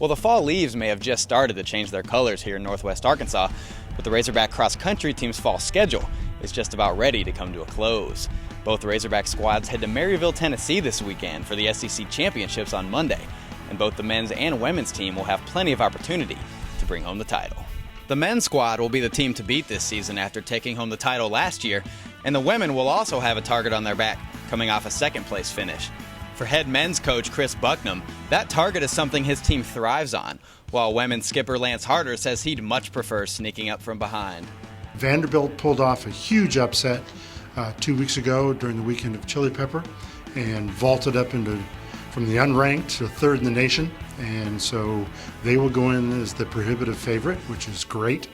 Well, the fall leaves may have just started to change their colors here in Northwest Arkansas, but the Razorback cross-country team's fall schedule is just about ready to come to a close. Both Razorback squads head to Maryville, Tennessee this weekend for the SEC Championships on Monday, and both the men's and women's team will have plenty of opportunity to bring home the title. The men's squad will be the team to beat this season after taking home the title last year, and the women will also have a target on their back coming off a second-place finish. For head men's coach Chris Bucknam, that target is something his team thrives on, while women's skipper Lance Harder says he'd much prefer sneaking up from behind. Vanderbilt pulled off a huge upset 2 weeks ago during the weekend of Chili Pepper and vaulted up from the unranked to third in the nation, and so they will go in as the prohibitive favorite, which is great.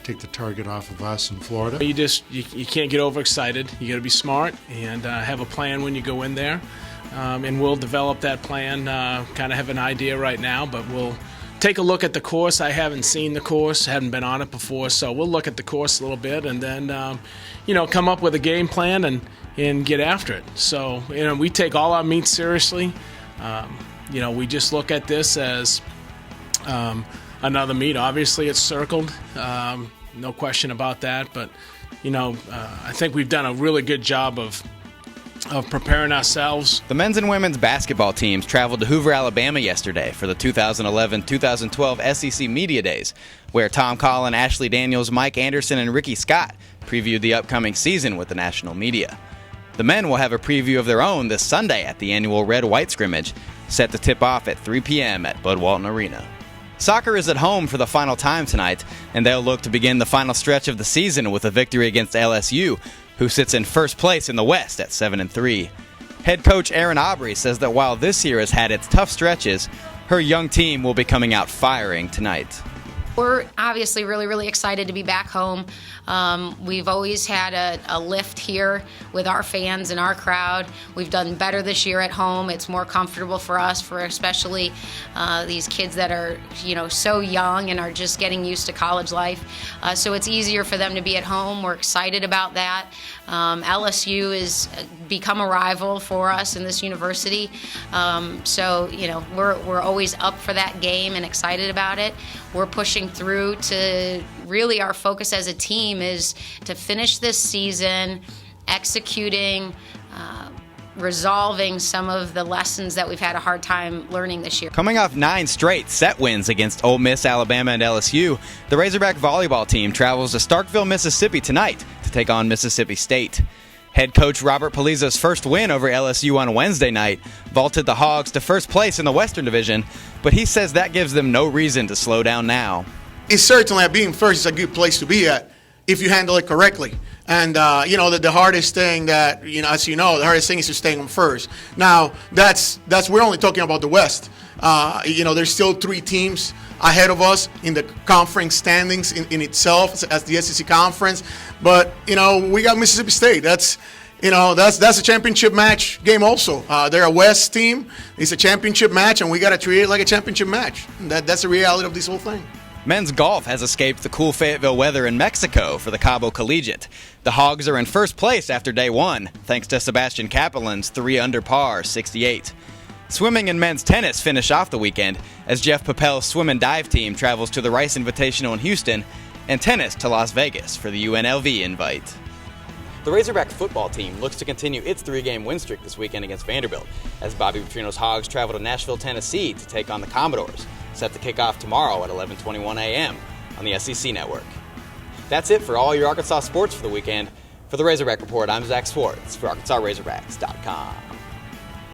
Take the target off of us in Florida. You can't get overexcited. You got to be smart and have a plan when you go in there. And we'll develop that plan, kind of have an idea right now, but we'll take a look at the course. I haven't seen the course, haven't been on it before, so we'll look at the course a little bit and then, come up with a game plan and get after it. So, we take all our meets seriously. We just look at this as another meet. Obviously, it's circled, no question about that, but, I think we've done a really good job of preparing ourselves. The men's and women's basketball teams traveled to Hoover, Alabama yesterday for the 2011-2012 SEC Media Days, where Tom Collin, Ashley Daniels, Mike Anderson, and Ricky Scott previewed the upcoming season with the national media. The men will have a preview of their own this Sunday at the annual Red-White Scrimmage, set to tip off at 3 p.m. at Bud Walton Arena. Soccer is at home for the final time tonight, and they'll look to begin the final stretch of the season with a victory against LSU, who sits in first place in the West at 7-3. Head coach Aaron Aubrey says that while this year has had its tough stretches, her young team will be coming out firing tonight. We're obviously really, really excited to be back home. We've always had a lift here with our fans and our crowd. We've done better this year at home. It's more comfortable for us, for especially these kids that are, so young and are just getting used to college life. So it's easier for them to be at home. We're excited about that. LSU has become a rival for us in this university. We're always up for that game and excited about it. We're pushing through to really our focus as a team is to finish this season executing, resolving some of the lessons that we've had a hard time learning this year. Coming off 9 straight set wins against Ole Miss, Alabama, and LSU, the Razorback volleyball team travels to Starkville, Mississippi tonight to take on Mississippi State. Head coach Robert Palizzo's first win over LSU on Wednesday night vaulted the Hogs to first place in the Western Division, but he says that gives them no reason to slow down now. It's certainly being first is a good place to be at if you handle it correctly. And, the hardest thing that, the hardest thing is to stay on first. Now, we're only talking about the West. There's still 3 teams ahead of us in the conference standings in itself as the SEC conference. But, we got Mississippi State. That's a championship match game also. They're a West team. It's a championship match, and we got to treat it like a championship match. That's the reality of this whole thing. Men's golf has escaped the cool Fayetteville weather in Mexico for the Cabo Collegiate. The Hogs are in first place after day 1, thanks to Sebastian Kappelen's 3 under par 68. Swimming and men's tennis finish off the weekend as Jeff Papel's swim and dive team travels to the Rice Invitational in Houston and tennis to Las Vegas for the UNLV invite. The Razorback football team looks to continue its 3-game win streak this weekend against Vanderbilt as Bobby Petrino's Hogs travel to Nashville, Tennessee to take on the Commodores, set to kick off tomorrow at 11:21 a.m. on the SEC Network. That's it for all your Arkansas sports for the weekend. For the Razorback Report, I'm Zach Swartz for ArkansasRazorbacks.com.